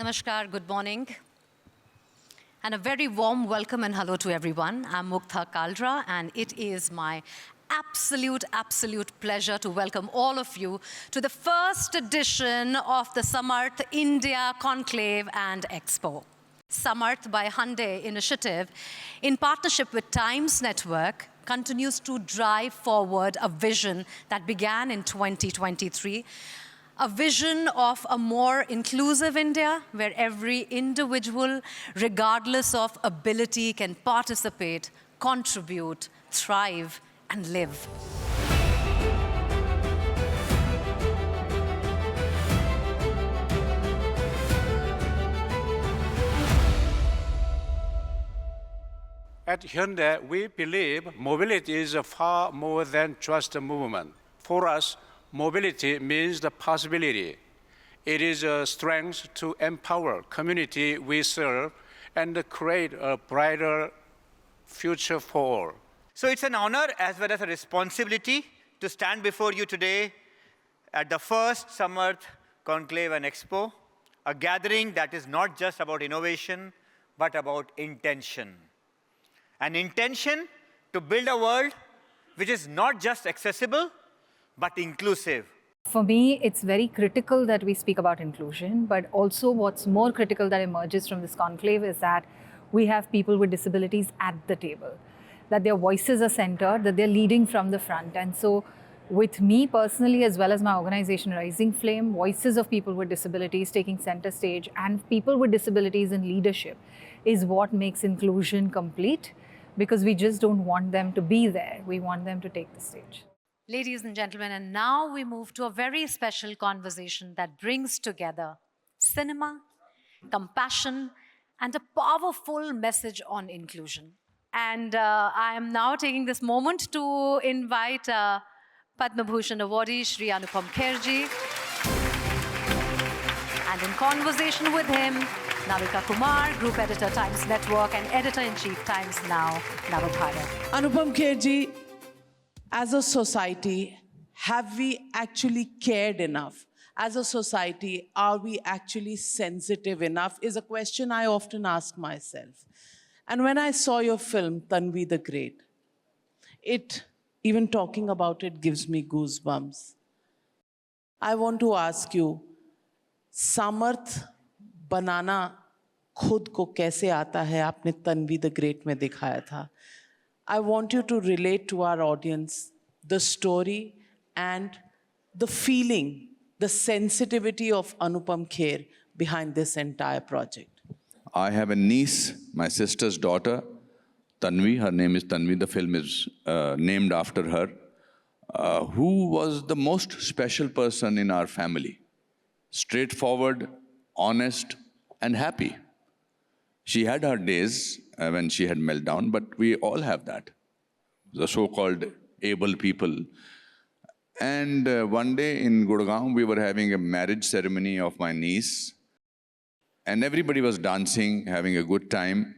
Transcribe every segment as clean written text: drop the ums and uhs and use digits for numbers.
Namaskar, good morning. And a very warm welcome and hello to everyone. I'm Muktha Kaldra, and it is my absolute pleasure to welcome all of you to the first edition of the Samarth India Conclave and Expo. Samarth by Hyundai initiative, in partnership with Times Network, continues to drive forward a vision that began in 2023, a vision of a more inclusive India where every individual, regardless of ability, can participate, contribute, thrive, and live. At Hyundai, we believe mobility is far more than just a movement. For us, mobility means the possibility. It is a strength to empower community we serve and create a brighter future for all. So it's an honor as well as a responsibility to stand before you today at the first Samarth Conclave and Expo, a gathering that is not just about innovation, but about intention. An intention to build a world which is not just accessible, but inclusive. For me, it's very critical that we speak about inclusion, but also what's more critical that emerges from this conclave is that we have people with disabilities at the table, that their voices are centered, that they're leading from the front. And so with me personally, as well as my organization Rising Flame, voices of people with disabilities taking center stage and people with disabilities in leadership is what makes inclusion complete, because we just don't want them to be there. We want them to take the stage. Ladies and gentlemen, and now we move to a very special conversation that brings together cinema, compassion, and a powerful message on inclusion. And I am now taking this moment to invite Padma Bhushan awardee Shri Anupam Kher ji. And in conversation with him, Navika Kumar, Group Editor, Times Network, and Editor-in-Chief, Times Now, Bharat. Anupam Kher ji, as a society, have we actually cared enough? As a society, are we actually sensitive enough? Is a question I often ask myself. And when I saw your film, Tanvi the Great, even talking about it gives me goosebumps. I want to ask you, Samarth बनाना खुद को कैसे आता है आपने Tanvi the great में दिखाया था. I want you to relate to our audience the story and the feeling, the sensitivity of Anupam Kher behind this entire project. I have a niece, my sister's daughter, Tanvi. Her name is Tanvi. The film is named after her, who was the most special person in our family. Straightforward, honest, and happy. She had her days when she had meltdown, but we all have that, the so-called able people. And one day in Gurgaon, we were having a marriage ceremony of my niece, and everybody was dancing, having a good time.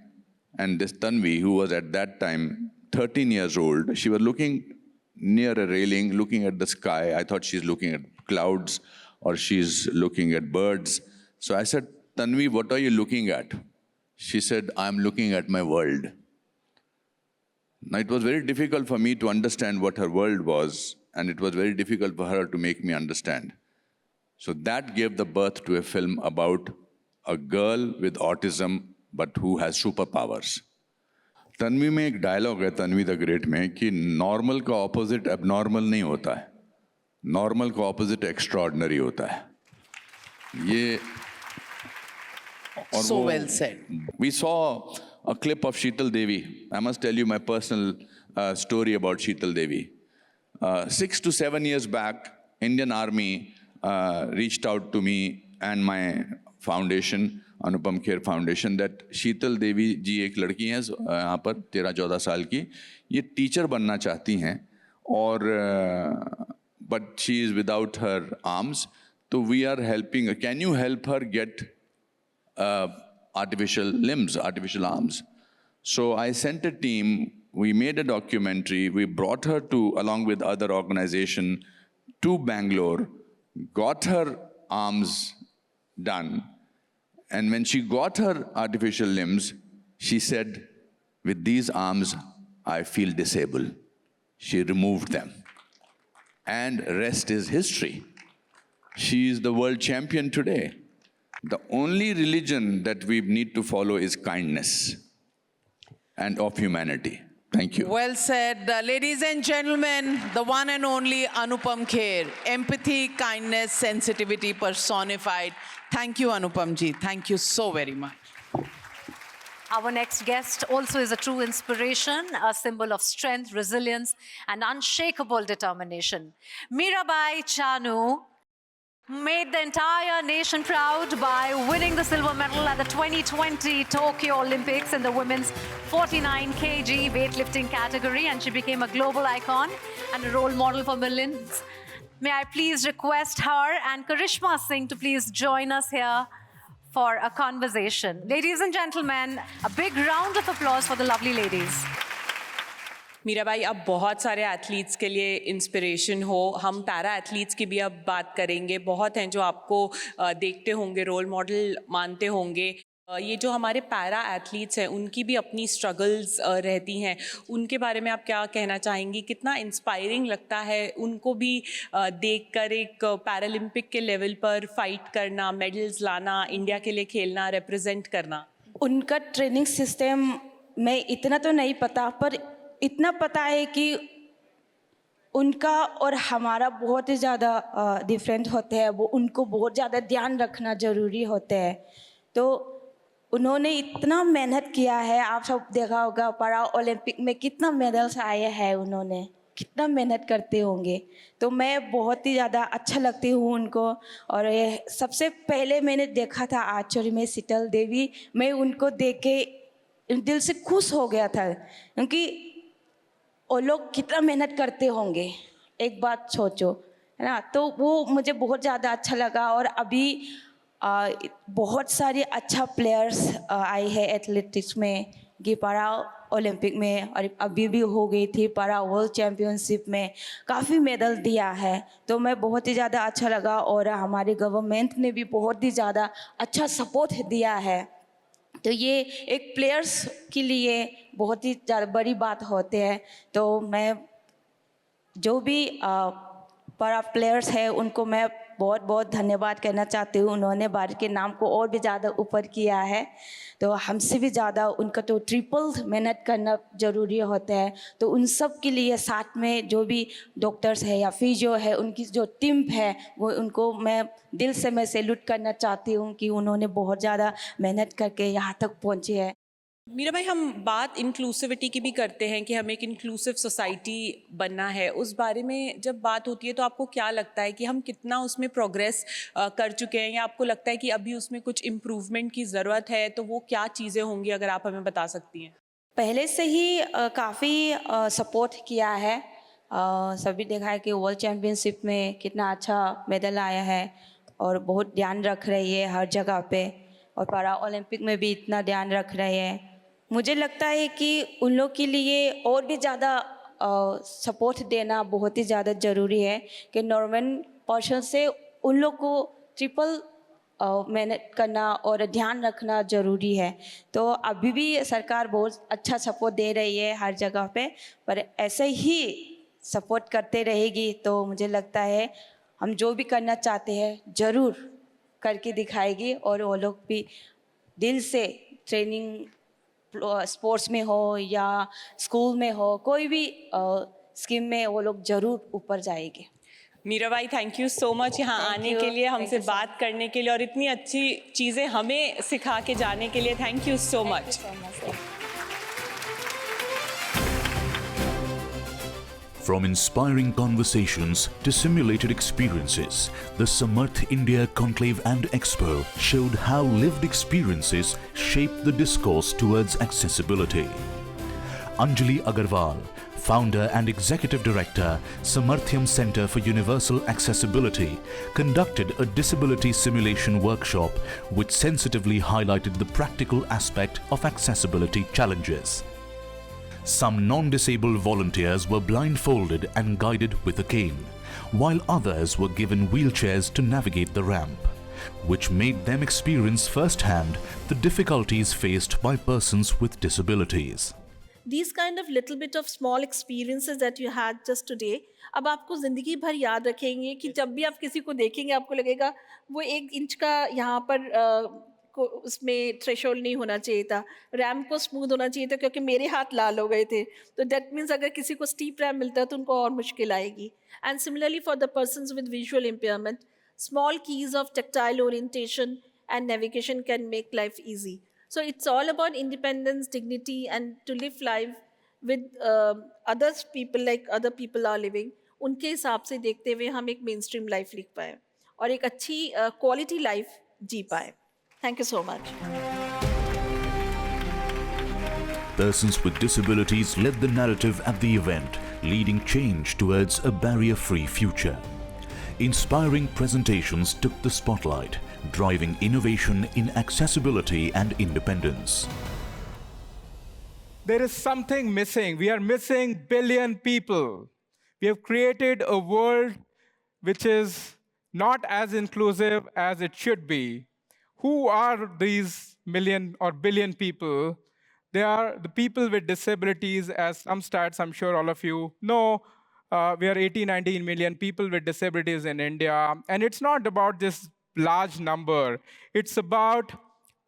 And this Tanvi, who was at that time 13 years old, she was looking near a railing, looking at the sky. I thought she's looking at clouds or she's looking at birds. So I said, Tanvi, what are you looking at? She said, I'm looking at my world. Now, it was very difficult for me to understand what her world was, and it was very difficult for her to make me understand. So that gave the birth to a film about a girl with autism, but who has superpowers. Tanvi में एक dialogue है Tanvi the great में कि normal का opposite abnormal नहीं होता है, normal का ऑपोजिट एक्स्ट्राऑर्डिनरी होता है. ये So well said. We saw a clip of Sheetal Devi. I must tell you my personal story about Sheetal Devi. 6 to 7 years back, Indian Army reached out to me and my foundation, Anupam Kher Foundation, that Sheetal Devi जी एक लड़की हैं यहाँ पर 13-14 साल की, ये teacher बनना चाहती हैं और but she is without her arms. So we are helping her. Can you help her get artificial limbs, artificial arms? So I sent a team, we made a documentary, we brought her to, along with other organization, to Bangalore, got her arms done, And when she got her artificial limbs, she said, with these arms, I feel disabled. She removed them. And rest is history. She is the world champion today. The only religion that we need to follow is kindness and of humanity. Thank you. Well said. Ladies and gentlemen, the one and only Anupam Kher. Empathy, kindness, sensitivity personified. Thank you, Anupam ji. Thank you so very much. Our next guest also is a true inspiration, a symbol of strength, resilience, and unshakable determination. Mirabai Chanu made the entire nation proud by winning the silver medal at the 2020 Tokyo Olympics in the women's 49 kg weightlifting category, and she became a global icon and a role model for millions. May I please request her and Karishma Singh to please join us here for a conversation. Ladies and gentlemen, a big round of applause for the lovely ladies. Mirabai, आप बहुत सारे athletes के लिए inspiration हो. हम para athletes की भी अब बात करेंगे. बहुत हैं जो आपको देखते होंगे, रोल मॉडल मानते होंगे. ये जो हमारे पैरा एथलीट्स हैं, उनकी भी अपनी स्ट्रगल्स रहती हैं. उनके बारे में आप क्या कहना चाहेंगी? कितना इंस्पायरिंग लगता है उनको भी देखकर एक पैरालंपिक के लेवल पर फाइट करना, मेडल्स लाना, इंडिया के लिए खेलना, रिप्रेजेंट करना. उनका ट्रेनिंग सिस्टम में इतना तो नहीं पता, पर इतना पता है कि उनका और हमारा बहुत ही ज़्यादा डिफरेंट होते हैं. वो उनको बहुत ज़्यादा ध्यान रखना ज़रूरी होता है. तो उन्होंने इतना मेहनत किया है. आप सब देखा होगा पैरा ओलंपिक में कितना मेडल्स आए हैं, उन्होंने कितना मेहनत करते होंगे. तो मैं बहुत ही ज़्यादा अच्छा लगती हूँ उनको. और सबसे पहले मैंने देखा था आर्चरी में शीतल देवी. मैं उनको देख के दिल से खुश हो गया था, क्योंकि वो लोग कितना मेहनत करते होंगे. एक बात सोचो, है ना. तो वो मुझे बहुत ज़्यादा अच्छा लगा. और अभी बहुत सारे अच्छा प्लेयर्स आए हैं एथलेटिक्स में, कि पैरा ओलंपिक में, और अभी भी हो गई थी पैरा वर्ल्ड चैम्पियनशिप में, काफ़ी मेडल दिया है. तो मैं बहुत ही ज़्यादा अच्छा लगा. और हमारे गवर्नमेंट ने भी बहुत ही ज़्यादा अच्छा सपोर्ट दिया है. तो ये एक प्लेयर्स के लिए बहुत ही ज़्यादा बड़ी बात होते हैं. तो मैं जो भी पैरा प्लेयर्स हैं उनको मैं बहुत बहुत धन्यवाद कहना चाहती हूँ. उन्होंने भारत के नाम को और भी ज़्यादा ऊपर किया है. तो हमसे भी ज़्यादा उनका तो ट्रिपल मेहनत करना ज़रूरी होता है. तो उन सब के लिए साथ में जो भी डॉक्टर्स है या फिजियो है, उनकी जो टीम है, वो उनको मैं दिल से मैं सैल्यूट करना चाहती हूँ कि उन्होंने बहुत ज़्यादा मेहनत करके यहाँ तक पहुँचे हैं. मीराबाई, हम बात इंक्लूसिविटी की भी करते हैं कि हमें एक इंक्लूसिव सोसाइटी बनना है. उस बारे में जब बात होती है तो आपको क्या लगता है कि हम कितना उसमें प्रोग्रेस कर चुके हैं, या आपको लगता है कि अभी उसमें कुछ इम्प्रूवमेंट की ज़रूरत है? तो वो क्या चीज़ें होंगी, अगर आप हमें बता सकती हैं. पहले से ही काफ़ी सपोर्ट किया है. सभी देखा है कि वर्ल्ड चैम्पियनशिप में कितना अच्छा मेडल आया है, और बहुत ध्यान रख रही है हर जगह पे. और पैरा ओलंपिक में भी इतना ध्यान रख रहे हैं. मुझे लगता है कि उन लोग के लिए और भी ज़्यादा सपोर्ट देना बहुत ही ज़्यादा ज़रूरी है, कि नॉर्मल पर्सन से उन लोग को ट्रिपल मेहनत करना और ध्यान रखना ज़रूरी है. तो अभी भी सरकार बहुत अच्छा सपोर्ट दे रही है हर जगह पे, पर ऐसे ही सपोर्ट करते रहेगी तो मुझे लगता है हम जो भी करना चाहते हैं ज़रूर करके दिखाएगी. और वो लोग भी दिल से ट्रेनिंग स्पोर्ट्स में हो या स्कूल में हो, कोई भी स्कीम में वो लोग ज़रूर ऊपर जाएंगे. Mirabai, thank you so much यहाँ आने के लिए, हमसे बात करने के लिए, और इतनी अच्छी चीज़ें हमें सिखा के जाने के लिए. Thank you so much. From inspiring conversations to simulated experiences, the Samarth India Conclave and Expo showed how lived experiences shape the discourse towards accessibility. Anjali Agarwal, founder and executive director, Samarthyam Center for Universal Accessibility, conducted a disability simulation workshop which sensitively highlighted the practical aspect of accessibility challenges. Some non-disabled volunteers were blindfolded and guided with a cane, while others were given wheelchairs to navigate the ramp. which made them experience firsthand the difficulties faced by persons with disabilities. These kind of little bit of small experiences that you had just today, अब आपको ज़िंदगी भर याद रखेंगे कि जब भी आप किसी को देखेंगे आपको लगेगा वो 1 इंच का यहाँ पर को उसमें थ्रेशोल्ड नहीं होना चाहिए था, रैम को स्मूथ होना चाहिए था क्योंकि मेरे हाथ लाल हो गए थे, तो दैट मीन्स अगर किसी को स्टीप रैम मिलता है तो उनको और मुश्किल आएगी. And similarly for the persons with visual impairment, small keys of tactile orientation and navigation can make life easy. So it's all about independence, dignity, and to live life with other people like other people are living. उनके हिसाब से देखते हुए हम एक mainstream life लिख पाए और एक अच्छी quality life जी पाए. Thank you so much. Persons with disabilities led the narrative at the event, leading change towards a barrier-free future. Inspiring presentations took the spotlight, driving innovation in accessibility and independence. There is something missing. We are missing billion people. We have created a world which is not as inclusive as it should be. Who are these million or billion people? They are the people with disabilities, as some stats I'm sure all of you know. We are 18-19 million people with disabilities in India. And it's not about this large number. It's about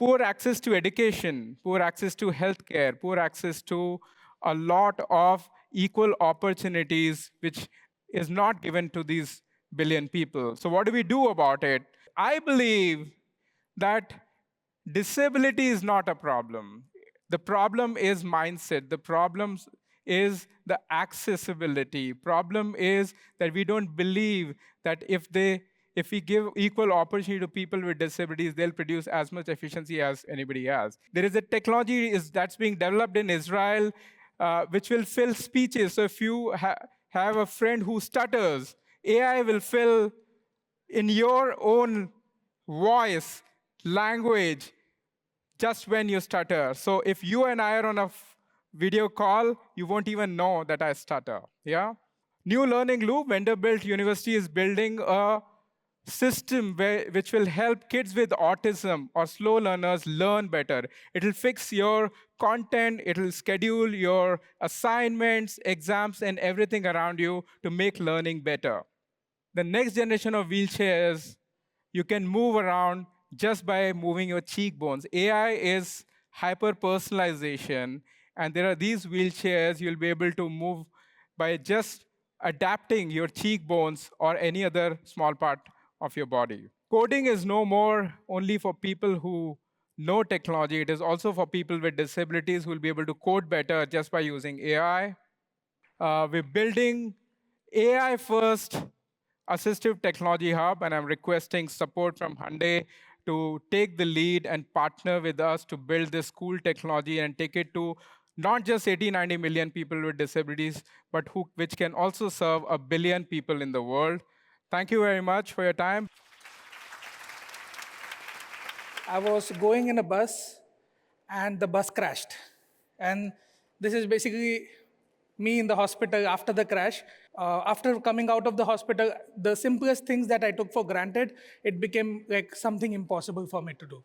poor access to education, poor access to healthcare, poor access to a lot of equal opportunities, which is not given to these billion people. So what do we do about it? I believe that disability is not a problem. The problem is mindset. The problem is the accessibility. Problem is that we don't believe that if we give equal opportunity to people with disabilities, they'll produce as much efficiency as anybody else. There is a technology that's being developed in Israel, which will fill speeches. So if you have a friend who stutters, AI will fill in your own voice, language, just when you stutter. So if you and I are on a video call, you won't even know that I stutter, yeah? New learning loop, Vanderbilt University is building a system which will help kids with autism or slow learners learn better. It'll fix your content, it'll schedule your assignments, exams, and everything around you to make learning better. The next generation of wheelchairs, you can move around just by moving your cheekbones. AI is hyper-personalization, and there are these wheelchairs you'll be able to move by just adapting your cheekbones or any other small part of your body. Coding is no more only for people who know technology. It is also for people with disabilities who will be able to code better just by using AI. We're building AI-first assistive technology hub, and I'm requesting support from Hyundai to take the lead and partner with us to build this cool technology and take it to not just 80-90 million people with disabilities, but which can also serve 1 billion people in the world. Thank you very much for your time. I was going in a bus, and the bus crashed. And this is basically me in the hospital after the crash. After coming out of the hospital, the simplest things that I took for granted, it became like something impossible for me to do.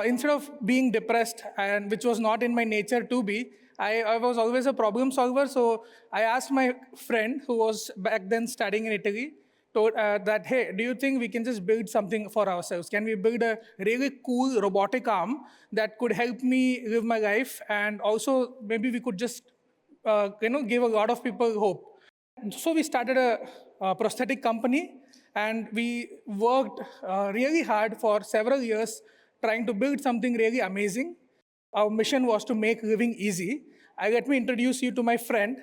Instead of being depressed, and which was not in my nature to be, I was always a problem solver. So I asked my friend, who was back then studying in Italy, that, hey, do you think we can just build something for ourselves? Can we build a really cool robotic arm that could help me live my life? And also, maybe we could just give a lot of people hope. So we started a prosthetic company, and we worked really hard for several years trying to build something really amazing. Our mission was to make living easy. Let me introduce you to my friend,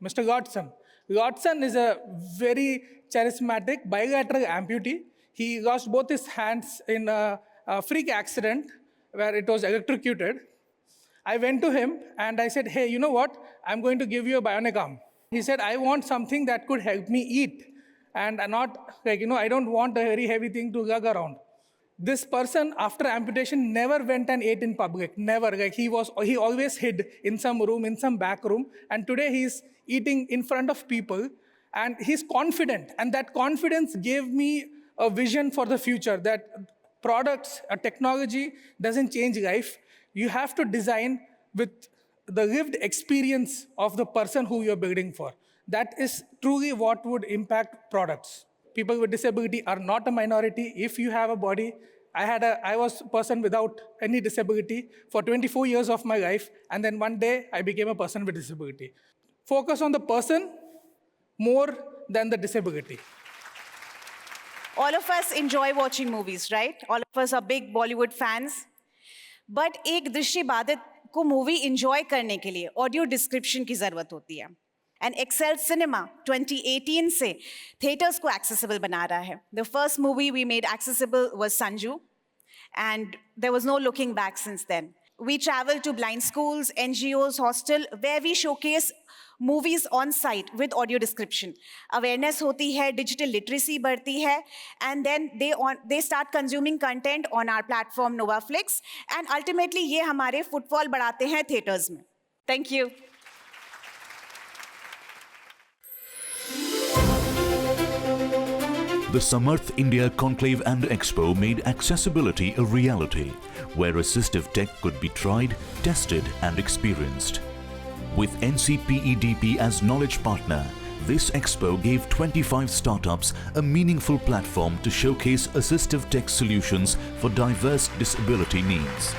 Mr. Godson. Godson is a very charismatic bilateral amputee. He lost both his hands in a freak accident where it was electrocuted. I went to him and I said, hey, you know what? I'm going to give you a bionic arm. He said, I want something that could help me eat. And not I don't want a very heavy thing to lug around. This person, after amputation, never went and ate in public, never. He always hid in some room, in some back room. And today he's eating in front of people, and he's confident. And that confidence gave me a vision for the future, that products, a technology doesn't change life. You have to design with the lived experience of the person who you're building for. That is truly what would impact products. People with disability are not a minority. If you have a body, I was a person without any disability for 24 years of my life, and then one day I became a person with disability. Focus on the person more than the disability. All of us enjoy watching movies, right? All of us are big Bollywood fans. But एक दृष्टिबाधित को movie enjoy करने के लिए audio description की जरूरत होती है. And Excel Cinema 2018 से theaters को accessible बना रहा है. The first movie we made accessible was Sanju, and there was no looking back since then. We travel to blind schools, NGOs, hostel, where we showcase movies on site with audio description. Awareness होती है, digital literacy बढ़ती है, and then they start consuming content on our platform Novaflix, and ultimately ये हमारे footfall बढ़ाते हैं theaters में. Thank you. The Samarth India Conclave and Expo made accessibility a reality, where assistive tech could be tried, tested and experienced. With NCPEDP as knowledge partner, this expo gave 25 startups a meaningful platform to showcase assistive tech solutions for diverse disability needs.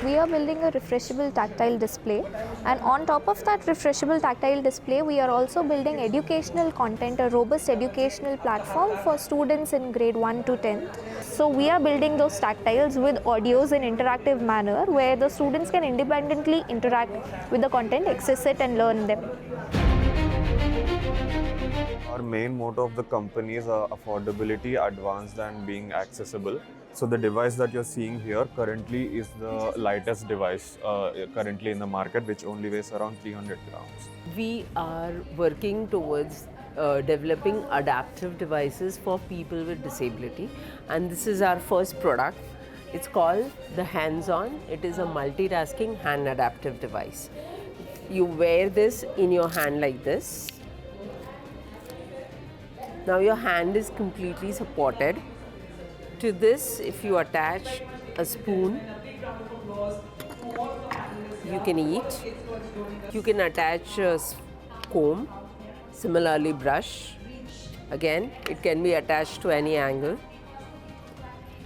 We are building a refreshable tactile display, and on top of that refreshable tactile display, we are also building educational content, a robust educational platform for students in grade 1 to 10th. So we are building those tactiles with audios in interactive manner, where the students can independently interact with the content, access it and learn them. Our main motto of the company is affordability, advanced and being accessible. So the device that you're seeing here currently is the lightest device currently in the market, which only weighs around 300 grams. We are working towards developing adaptive devices for people with disability, and this is our first product. It's called the Hands-On. It is a multitasking hand adaptive device. You wear this in your hand like this. Now your hand is completely supported. To this, if you attach a spoon, you can eat. You can attach a comb, similarly brush. Again, it can be attached to any angle.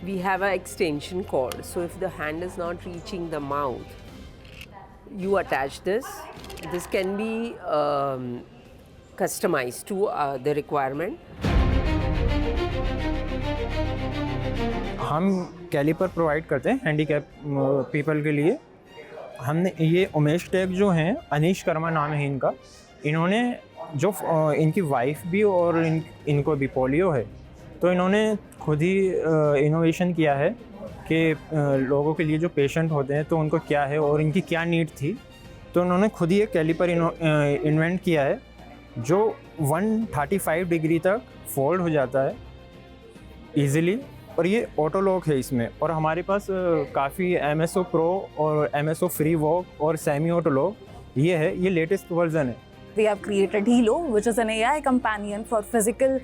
We have an extension cord, so if the hand is not reaching the mouth, you attach this. This can be customized to the requirement. हम caliper provide करते हैं handicap people के लिए. हमने ये Umesh take जो हैं, अनीश कर्मा नाम है इनका, इन्होंने जो इनकी वाइफ भी और इनको भी पोलियो है, तो इन्होंने खुद ही इनोवेशन किया है कि लोगों के लिए जो पेशेंट होते हैं तो उनको क्या है और इनकी क्या नीड थी, तो उन्होंने खुद ही एक कैलिपर इन्वेंट किया है जो 135 डिग्री तक फोल्ड हो जाता है ईज़िली, और ये ऑटो लॉक है इसमें. और हमारे पास काफ़ी MSO Pro और MSO Free Walk और सेमी ऑटो लॉक ये है, ये लेटेस्ट वर्जन है. We have created Hilo, which is an AI companion for physical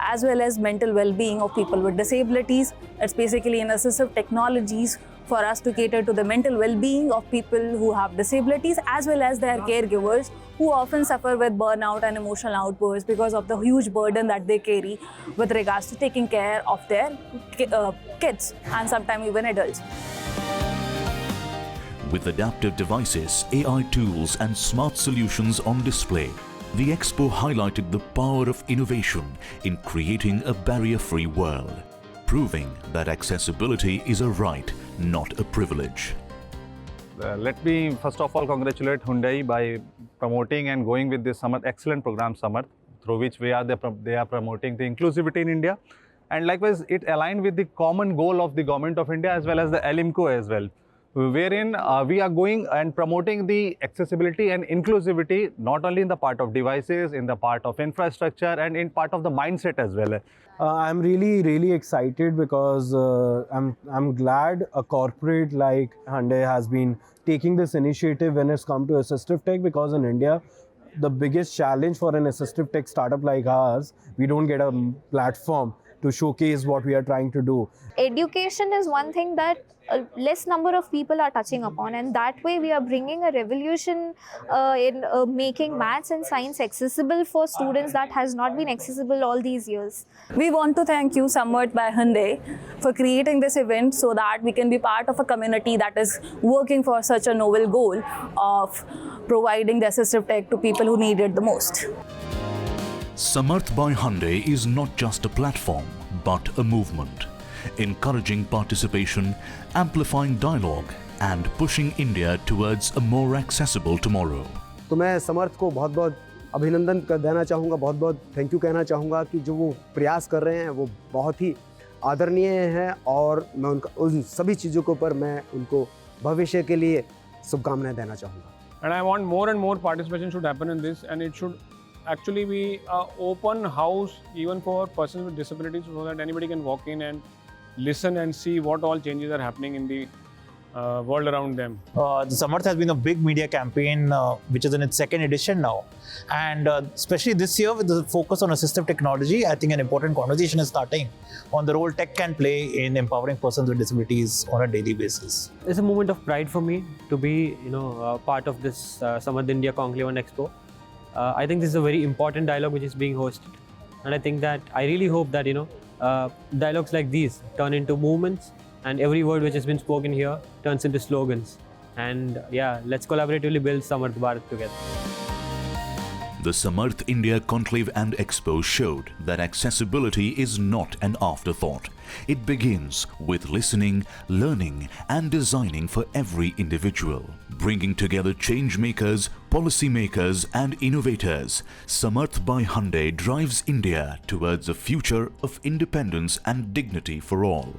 as well as mental well-being of people with disabilities. It's basically an assistive technologies for us to cater to the mental well-being of people who have disabilities as well as their caregivers, who often suffer with burnout and emotional outbursts because of the huge burden that they carry with regards to taking care of their kids and sometimes even adults. With adaptive devices, AI tools and smart solutions on display, the Expo highlighted the power of innovation in creating a barrier-free world, proving that accessibility is a right, not a privilege. Let me first of all congratulate Hyundai by promoting and going with this excellent program Samarth, through which they are promoting the inclusivity in India. And likewise, it aligned with the common goal of the Government of India as well as the LMCO as well, wherein we are going and promoting the accessibility and inclusivity not only in the part of devices, in the part of infrastructure and in part of the mindset as well. I'm really excited because I'm glad a corporate like Hyundai has been taking this initiative when it's come to assistive tech, because in India the biggest challenge for an assistive tech startup like ours, we don't get a platform to showcase what we are trying to do. Education is one thing that a less number of people are touching upon, and that way we are bringing a revolution in making maths and science accessible for students that has not been accessible all these years. We want to thank you, Samarth by Hyundai, for creating this event so that we can be part of a community that is working for such a novel goal of providing the assistive tech to people who need it the most. Samarth by Hyundai is not just a platform, but a movement, encouraging participation, amplifying dialogue, and pushing India towards a more accessible tomorrow. तो मैं समर्थ को बहुत-बहुत अभिनंदन देना चाहूँगा, बहुत-बहुत thank you कहना चाहूँगा कि जो वो प्रयास कर रहे हैं वो बहुत ही आदरणीय हैं और मैं उन सभी चीज़ों के ऊपर मैं उनको भविष्य के लिए शुभकामनाएं देना चाहूँगा. And I want more and more participation should happen in this, and it should actually be an open house even for persons with disabilities so that anybody can walk in and listen and see what all changes are happening in the world around them. The Samarth has been a big media campaign which is in its second edition now, and especially this year with the focus on assistive technology, I think an important conversation is starting on the role tech can play in empowering persons with disabilities on a daily basis. It's a moment of pride for me to be part of this Samarth India Conclave and Expo. I think this is a very important dialogue which is being hosted, and I think that I really hope that dialogues like these turn into movements, and every word which has been spoken here turns into slogans. And yeah, let's collaboratively build Samarth Bharat together. The Samarth India Conclave and Expo showed that accessibility is not an afterthought. It begins with listening, learning, and designing for every individual. Bringing together changemakers, policymakers, and innovators, Samarth by Hyundai drives India towards a future of independence and dignity for all.